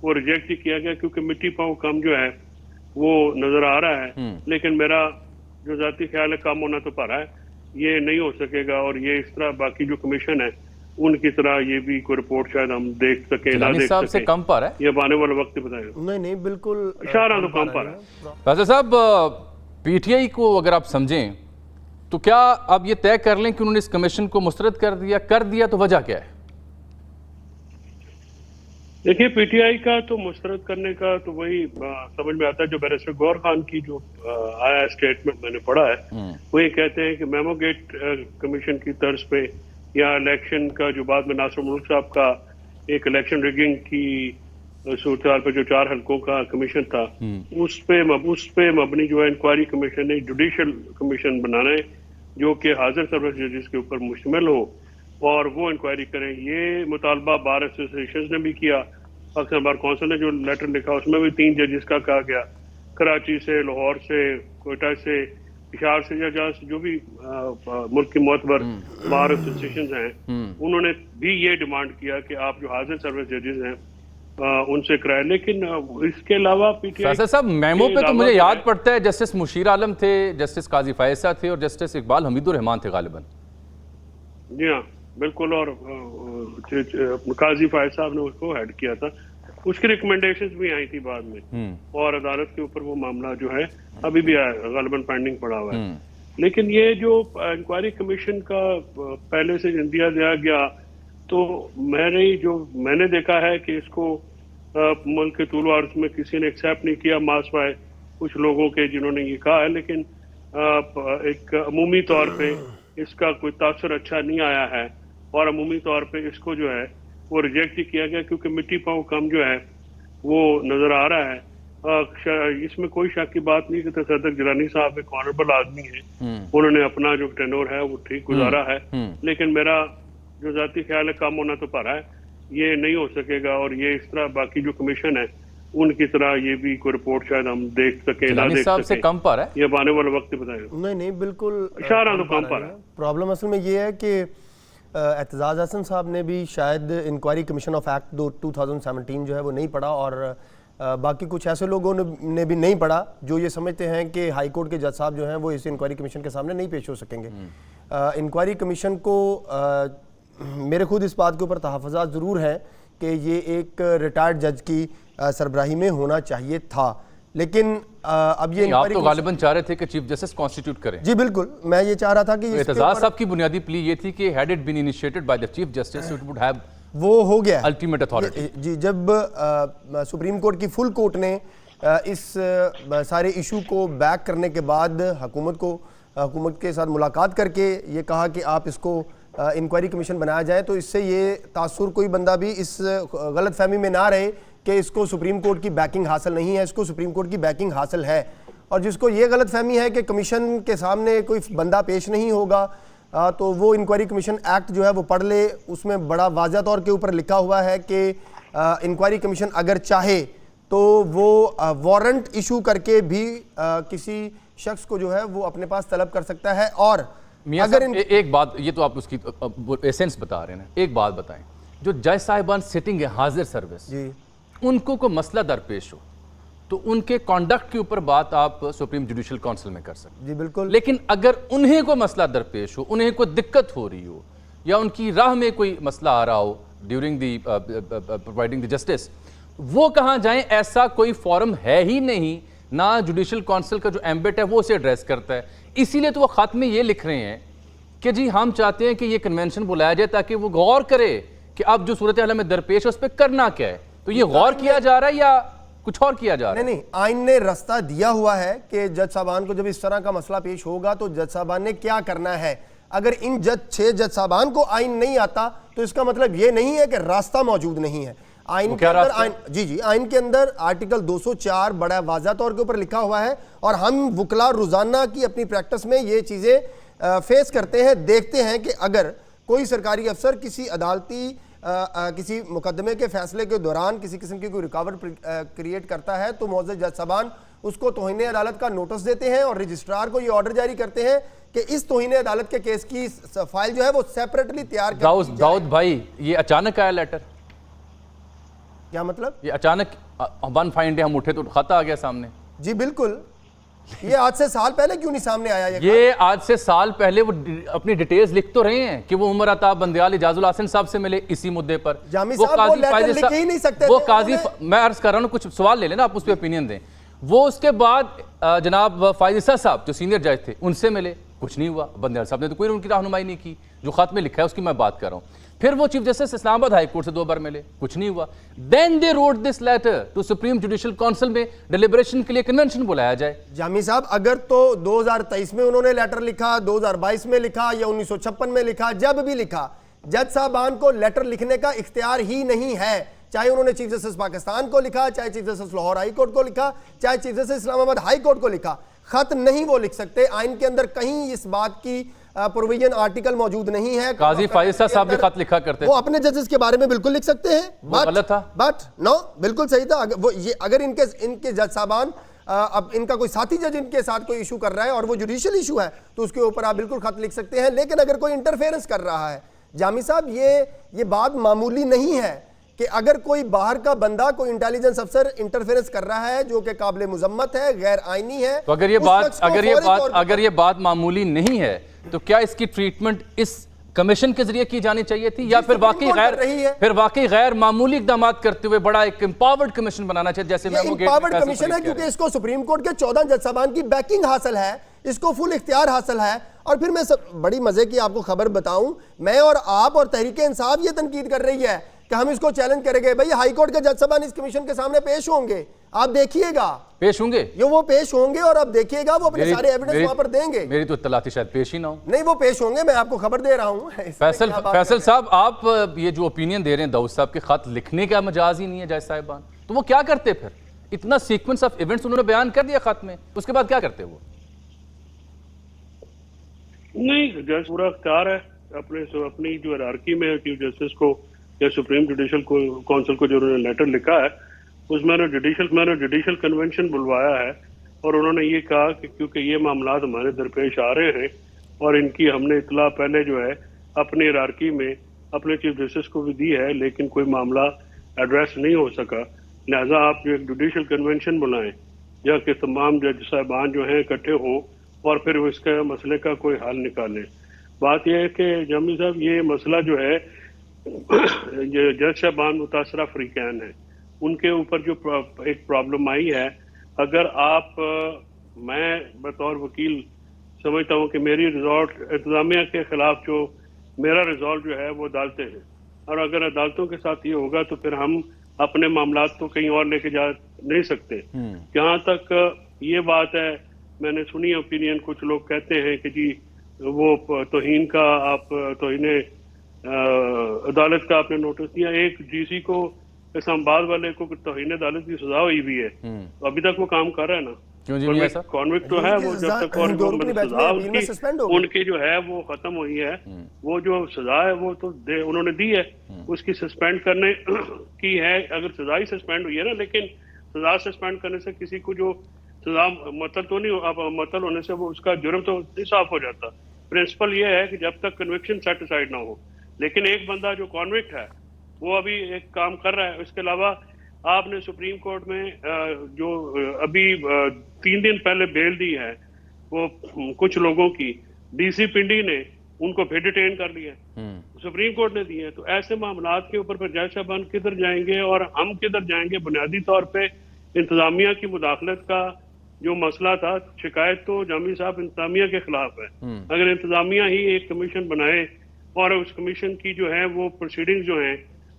वो रिजेक्ट ही किया गया, क्योंकि मिट्टी पाँव कम जो है वो नजर आ रहा है। लेकिन मेरा जो जाती ख्याल है, कम होना तो भरा है, ये नहीं हो सकेगा। और ये इस तरह बाकी जो कमीशन है उनकी तरह ये भी कोई रिपोर्ट शायद हम देख सके ना देख सके, कम पर है, ये आने वाले वक्त बताएगा। नहीं बिल्कुल इशारा तो कम पर है। वैसे साहब पीटीआई को अगर आप समझें तो क्या अब ये तय कर लें कि उन्होंने इस कमीशन को मुस्तरद कर दिया तो वजह क्या है? देखिए, पीटीआई का तो मुस्तरद करने का तो वही समझ में आता है, जो बैरिस्टर गौर खान की जो आया स्टेटमेंट मैंने पढ़ा है, वही कहते हैं कि मेमो गेट कमीशन की तर्ज पे या इलेक्शन का जो बाद में नासिर मुल्क साहब का एक इलेक्शन रिगिंग की सूरत पे जो 4 हल्कों का कमीशन था, उस पे मबनी जो है इंक्वायरी कमीशन ने जुडिशल कमीशन बनाना है जो कि हाजिर सर्विस जजेस के ऊपर मुश्तमिल हो और वो इंक्वायरी करें। ये मुतालबा बार एसोसिएशन ने भी किया। पाकिस्तान बार काउंसिल ने जो लेटर लिखा उसमें भी 3 जजेस का कहा गया, कराची से, लाहौर से, कोयटा से, हिसार से, या जहाँ से जो भी मुल्क की मोतबर बार एसोसिएशन हैं, उन्होंने भी ये डिमांड किया कि आप जो हाजिर सर्विस जजेस हैं उनसे कराए। लेकिन इसके अलावा पीटीआई साहब मेमो पे तो मुझे याद पड़ता है जस्टिस मुशीर आलम थे, जस्टिस काजी फायसा थे और जस्टिस इकबाल हमीदुर रहमान थे गालिबन। जी हाँ, बिल्कुल। और काजी फायद साहब ने उसको हेड किया था, उसकी रिकमेंडेशंस भी आई थी बाद में, और अदालत के ऊपर वो मामला जो है अभी भी गालिबन पेंडिंग पड़ा हुआ है। लेकिन ये जो इंक्वायरी कमीशन का पहले से दिया गया, तो मैंने देखा है कि इसको मुल्क के तूल अर्ज में किसी ने एक्सेप्ट नहीं किया, मासवाए कुछ लोगों के जिन्होंने ये कहा है। लेकिन एक अमूमी तौर पे इसका कोई तासुर अच्छा नहीं आया है और अमूमी तौर पे इसको जो है वो रिजेक्ट ही किया गया, क्योंकि मिट्टी पाँव कम जो है वो नजर आ रहा है। इसमें कोई शक की बात नहीं कि तसद्दुक़ जिलानी साहब एक ऑनरेबल आदमी है, उन्होंने अपना जो टेनोर है वो ठीक गुजारा है। लेकिन मेरा जो जाती ख्याल है, कम होना तो भरा है, ये नहीं हो सकेगा। और ये इस तरह बाकी जो कमीशन है उनकी तरह ये भी कोई रिपोर्ट शायद हम देख सके ना देख सके, कम पर है, ये आने वाले वक्त बताएगा। नहीं बिल्कुल इशारा तो कम पर है। प्रॉब्लम असल में ये है कि एतजाज हसन साहब ने भी शायद इंक्वायरी कमीशन ऑफ एक्ट 2017 जो है वो नहीं पढ़ा, और बाकी कुछ ऐसे लोगों ने भी नहीं पढ़ा जो ये समझते हैं कि हाई कोर्ट के जज साहब जो हैं वो इस इंक्वायरी कमीशन के सामने नहीं पेश हो सकेंगे। इंक्वायरी कमीशन को मेरे खुद इस बात के ऊपर तहफ़्फ़ुज़ात ज़रूर हैं कि ये एक रिटायर्ड जज की सरबराही में होना चाहिए था, लेकिन अब ये आप तो गालिबन चाह रहे थे कि चीफ जस्टिस कॉन्स्टिट्यूट करें। जी बिल्कुल, मैं ये चाह रहा था कि एतजाज साहब की बुनियादी प्ली ये थी कि had it been initiated by the chief justice it would have, वो हो गया अल्टीमेट अथॉरिटी। जी, जब सुप्रीम कोर्ट की फुल कोर्ट ने इस सारे इशू को बैक करने के बाद हुकूमत के साथ मुलाकात करके ये कहा कि आप इसको इंक्वायरी कमीशन बनाया जाए, तो इससे ये तासुर कोई बंदा भी इस गलत फहमी में ना रहे कि इसको सुप्रीम कोर्ट की बैकिंग हासिल नहीं है। इसको सुप्रीम कोर्ट की बैकिंग हासिल है, और जिसको ये गलत फहमी है कि कमीशन के सामने कोई बंदा पेश नहीं होगा, तो वो इंक्वायरी कमीशन एक्ट जो है वो पढ़ ले। उसमें बड़ा वाज़ह तौर के ऊपर लिखा हुआ है कि इंक्वायरी कमीशन अगर चाहे तो वो वारंट इशू करके भी किसी शख्स को जो है वो अपने पास तलब कर सकता है। और अगर एक बात, ये तो आप उसकी एसेंस बता रहे हैं, एक बात बताएं, जो जज साहिबान सिटिंग है हाजिर सर्विस जी, उनको कोई मसला दरपेश हो तो उनके कॉन्डक्ट के ऊपर बात आप सुप्रीम जुडिशल काउंसिल में कर सकते जी बिल्कुल। लेकिन अगर उन्हें कोई मसला दरपेश हो, उन्हें कोई दिक्कत हो रही हो या उनकी राह में कोई मसला आ रहा हो during the providing the justice, वो कहाँ जाएं? ऐसा कोई फॉरम है ही नहीं, ना जुडिशल काउंसिल का जो एम्बेट है वो उसे एड्रेस करता है। इसीलिए तो वो खत में ये लिख रहे हैं कि जी हम चाहते हैं कि ये कन्वेंशन बुलाया जाए ताकि वो गौर करे कि अब जो सूरत हाल में दरपेश है उस पर करना क्या है। तो ये गौर किया जा रहा है या कुछ और किया जा रहा है? नहीं, आइन ने रास्ता दिया हुआ है कि जज साहबान को जब इस तरह का मसला पेश होगा तो जज साहबान ने क्या करना है। अगर इन 6 जज साहबान को आइन नहीं आता तो इसका मतलब ये नहीं है कि रास्ता मौजूद नहीं है। आइन के अंदर आइन के अंदर आर्टिकल 204 बड़ा वाज़ा तौर के ऊपर लिखा हुआ है, और हम वकला रोजाना की अपनी प्रैक्टिस में ये चीज़ें फेस करते हैं, देखते हैं कि अगर कोई सरकारी अफसर किसी अदालती किसी मुकदमे के फैसले के दौरान किसी किस्म की कोई रुकावट क्रिएट करता है तो मौजूद जज साहबान उसको तौहीन अदालत का नोटिस देते हैं और रजिस्ट्रार को ये ऑर्डर जारी करते हैं कि इस तौहीन अदालत के केस की फाइल जो है वो सेपरेटली तैयार कर। दाऊद भाई, ये अचानक आया लेटर? क्या मतलब? ये अचानक वन फाइन डे हम उठे तो खत आ गया सामने। जी बिल्कुल, ये आज से साल पहले क्यों नहीं सामने आया? ये आज से साल पहले वो अपनी डिटेल्स लिख तो रहे हैं कि वो उमर अताब बंदियाल इजाजुल हसन साहब से मिले इसी मुद्दे पर। जामी साहब वो लेटर लिख ही नहीं सकते वो थे, काजी मैं अर्ज कर रहा हूँ, कुछ सवाल ले लेना आप, उस पर ओपिनियन दें। वो उसके बाद जनाब फायजिसा साहब जो सीनियर जज थे उनसे मिले, कुछ नहीं हुआ। बंदियाल साहब ने तो कोई उनकी रहनुमाई नहीं की, जो खत में लिखा है उसकी मैं बात कर रहा हूँ। फिर वो chief justice Islamabad high court से 2 बार मिले, कुछ नहीं हुआ। Then they wrote this letter to supreme judicial council में डिलिबरेशन के लिए कन्वेंशन बुलाया जाए। जामी साहब अगर तो 2023 में उन्होंने लेटर लिखा, 2022 में लिखा या 1956 में लिखा, जब भी लिखा, जज साहबान को लेटर लिखने का इख्तियार ही नहीं है। चाहे उन्होंने चीफ जस्टिस पाकिस्तान को लिखा, चाहे chief justice Lahore high court को लिखा, चाहे chief justice Islamabad high court को लिखा, खत नहीं वो लिख सकते। आइन के अंदर कहीं इस बात की प्रोविजन आर्टिकल मौजूद नहीं है। काजी फायजिसा साहब भी खत लिखा करते थे, वो अपने जजेस के बारे में बिल्कुल लिख सकते हैं, गलत था। बट नो, बिल्कुल सही था। वो ये अगर इनके जज साहबान अब इनका कोई साथी जज इनके साथ कोई इशू कर रहा है और वो जुडिशियल इशू है तो उसके ऊपर आप बिल्कुल खत लिख सकते हैं। लेकिन अगर कोई इंटरफेरेंस कर रहा है, जामी साहब ये बात मामूली नहीं है कि अगर कोई बाहर का बंदा, कोई इंटेलिजेंस अफसर इंटरफेरेंस कर रहा है जो कि काबिल मुजम्मत है, गैर आईनी है, तो अगर ये बात मामूली नहीं है तो क्या इसकी ट्रीटमेंट इस कमीशन के जरिए की जानी चाहिए थी, या फिर वाकई गैर मामूली इकदाम करते हुए बड़ा एक एम्पावर्ड कमीशन बनाना चाहिए? जैसे एम्पावर्ड कमीशन है क्योंकि इसको सुप्रीम कोर्ट के 14 जज साहबान की बैकिंग हासिल है, इसको फुल इख्तियार हासिल है। और फिर मैं बड़ी मजे की आपको खबर बताऊं, मैं और आप और तहरीक इंसाफ ये तनकीद कर रही है कि हम इसको चैलेंज करेंगे। भाई हाई कोर्ट के जज साहबान इस कमीशन के सामने पेश होंगे, आप देखिएगा, पेश होंगे, वो पेश होंगे और आप देखिएगा वो अपने सारे एविडेंस वहां पर देंगे। मेरी तो इत्तलाती शायद पेश ही ना हो। नहीं, वो पेश होंगे, मैं आपको खबर दे रहा हूं। फैसल साहब, आप ये जो ओपिनियन दे रहे हैं दाऊद साहब के खत लिखने का मजाज ही नहीं है जज साहिबान, तो वो क्या करते फिर? इतना सीक्वेंस ऑफ इवेंट्स उन्होंने बयान कर दिया खत में, उसके बाद क्या करते वो? नहीं, जज पूरा अख्तियार है अपनी जो हायरार्की में चीफ जस्टिस को या सुप्रीम जुडिशियल काउंसिल को जो उन्होंने लेटर लिखा है उसमें जुडिशियल कन्वेंशन बुलवाया है और उन्होंने ये कहा कि क्योंकि ये मामला हमारे दरपेश आ रहे हैं और इनकी हमने इतला पहले जो है अपनी हायरार्की में अपने चीफ जस्टिस को भी दी है, लेकिन कोई मामला एड्रेस नहीं हो सका, लिहाजा आप जो एक जुडिशियल कन्वेंशन बुलाएं या कि तमाम जज साहबान जो हैं इकट्ठे हों और फिर इसके मसले का कोई हल निकालें। बात यह है कि जामी साहब ये मसला जो है जज साहबान मुतासरा अफ्रीकैन है, उनके ऊपर जो एक प्रॉब्लम आई है, अगर मैं बतौर वकील समझता हूँ कि मेरी रिजॉल्ट इंतजामिया के खिलाफ जो मेरा रिजॉल्ट जो है वो अदालतें हैं, और अगर अदालतों के साथ ये होगा तो फिर हम अपने मामला तो कहीं और लेके जा नहीं सकते। जहाँ तक ये बात है, मैंने सुनी ओपिनियन, कुछ लोग कहते हैं कि जी वो तौहीन का आप तौहीन अदालत का आपने नोटिस दिया, एक जीसी को इस्लामाबाद वाले को तौहीन अदालत की सजा हुई भी है, तो अभी तक वो काम कर रहा है ना, क्यों जी नहीं ऐसा? कॉन्विक्ट तो है वो, जब तक और सजा उनकी जो है वो खत्म हुई है, वो जो सजा है वो तो उन्होंने दी है, उसकी सस्पेंड करने की है। अगर सजा ही सस्पेंड हुई है ना, लेकिन सजा सस्पेंड करने से किसी को जो सजा मतल तो नहीं, अब मतल होने से वो उसका जुर्म तो नहीं साफ हो जाता। प्रिंसिपल ये है कि जब तक कन्विक्शन सेटिस्फाइड ना हो, लेकिन एक बंदा जो कॉन्विक्ट है वो अभी एक काम कर रहा है। इसके अलावा आपने सुप्रीम कोर्ट में जो अभी 3 दिन पहले बेल दी है वो कुछ लोगों की, डीसी पिंडी ने उनको फिर डिटेन कर लिया, सुप्रीम कोर्ट ने दी है। तो ऐसे मामला के ऊपर फिर जज साहबान किधर जाएंगे और हम किधर जाएंगे? बुनियादी तौर पे इंतजामिया की मुदाखलत का जो मसला था, शिकायत तो जामी साहब इंतजामिया के खिलाफ है। अगर इंतजामिया ही एक कमीशन बनाए और उस कमीशन की जो है वो प्रोसीडिंग जो है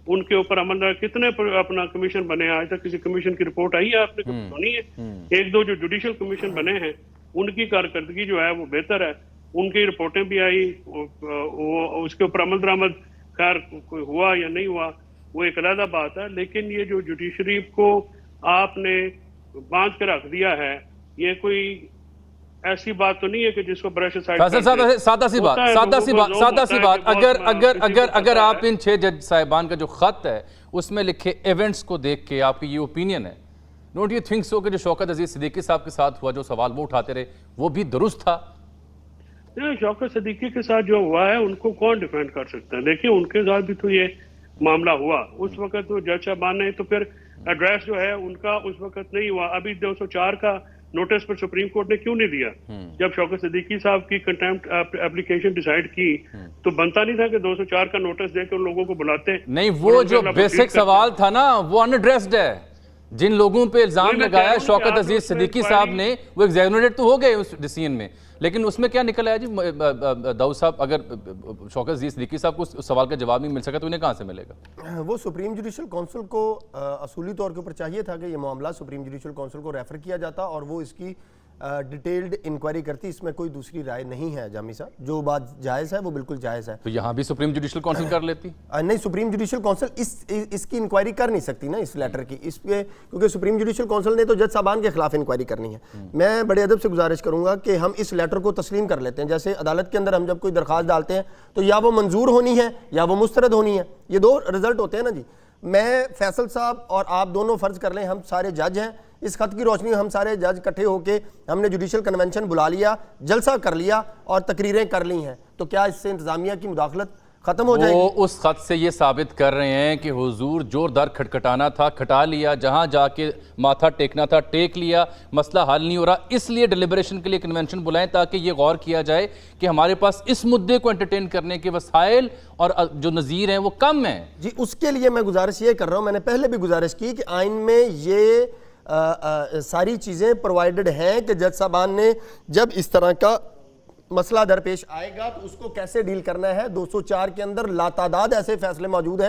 उनके ऊपर अमल, कितने अपना कमीशन बने, आज तक किसी कमीशन की रिपोर्ट आई है आपने? सुनी है? 1-2 जो जुडिशियल कमीशन बने हैं उनकी कारकर्दगी जो है वो बेहतर है, उनकी रिपोर्टें भी आई, उसके ऊपर अमल दरामद खैर हुआ या नहीं हुआ वो एक अलग बात है। लेकिन ये जो जुडिशरी को आपने बांध के रख दिया है, ये कोई ऐसी बात तो नहीं है कि जिसको ब्रश साइड। सादा सी बात, अगर आप इन 6 जज साहिबान का जो खत है उसमें लिखे इवेंट्स को देख के आपकी ये ओपिनियन है, डोंट यू थिंक सो कि जो शौकत अजीज सिद्दीकी साहब के साथ हुआ, जो सवाल वो उठाते रहे, वो भी दुरुस्त था? शौकत सिद्दीकी के साथ जो हुआ है उनको कौन डिफेंड कर सकता है? देखिए उनके साथ भी तो ये मामला हुआ, उस वक्त तो जज साहबान ने तो फिर एड्रेस जो है उनका उस वक्त नहीं हुआ। अभी 204 का नोटिस पर सुप्रीम कोर्ट ने क्यों नहीं दिया? जब शौकत सिद्दीकी साहब की कंटेम्प्ट एप्लीकेशन डिसाइड की तो बनता नहीं था कि 204 का नोटिस देकर उन लोगों को बुलाते? नहीं, वो जो बेसिक सवाल था ना वो अनएड्रेस्ड है। जिन लोगों पे इल्जाम लगाया शौकत अजीज सिद्दीकी साहब ने, वो एग्जैमिनेटेड तो हो गए उस डिसीजन में, लेकिन उसमें क्या निकल आया जी दाऊद साहब? अगर शौकत अजीज सिद्दीकी साहब को उस सवाल का जवाब नहीं मिल सका तो उन्हें कहाँ से मिलेगा? वो सुप्रीम जुडिशल काउंसिल को असूली तौर के ऊपर चाहिए था कि ये मामला सुप्रीम जुडिशल काउंसिल को रेफर किया जाता और वो इसकी डिटेल्ड इंक्वायरी करती। इसमें कोई दूसरी राय नहीं है जामी साहब, जो बात जायज़ है वो बिल्कुल जायज़ है। तो यहाँ भी सुप्रीम जुडिशल काउंसिल कर लेती? नहीं, सुप्रीम जुडिशल काउंसिल इसकी इंक्वायरी कर नहीं सकती ना, इस लेटर की, इस पे, क्योंकि सुप्रीम जुडिशल काउंसिल ने तो जज साहबान के खिलाफ इंक्वायरी करनी है। मैं बड़े अदब से गुजारिश करूंगा कि हम इस लेटर को तस्लीम कर लेते हैं। जैसे अदालत के अंदर हम जब कोई दरखास्त डालते हैं तो या वो मंजूर होनी है या वो मुस्तरद होनी है, ये दो रिजल्ट होते हैं ना जी। मैं, फैसल साहब और आप दोनों फर्ज कर लें हम सारे जज हैं, इस खत की रोशनी में हम सारे जज इकट्ठे होके हमने जुडिशल कन्वेंशन बुला लिया, जलसा कर लिया और तकरीरें कर ली हैं, तो क्या इससे इंतजामिया की मुदाखलत खत्म हो जाएगी? वो उस खत से ये साबित कर रहे हैं कि हुजूर जोर दर खटखटाना था, खटा लिया, जहां जाके माथा टेकना था टेक लिया, मसला हल नहीं हो रहा, इसलिए डिलिबरेशन के लिए कन्वेंशन बुलाएं ताकि ये गौर किया जाए कि हमारे पास इस मुद्दे को एंटरटेन करने के वसाइल और जो नज़ीर हैं वो कम हैं। जी, उसके लिए मैं गुजारिश ये कर रहा हूँ, मैंने पहले भी गुजारिश की कि आइन में ये सारी चीज़ें प्रोवाइडेड हैं कि जज साहबान ने जब इस तरह का मसला दरपेश आएगा तो उसको कैसे डील करना है। 204 के अंदर लातादाद ऐसे फैसले मौजूद हैं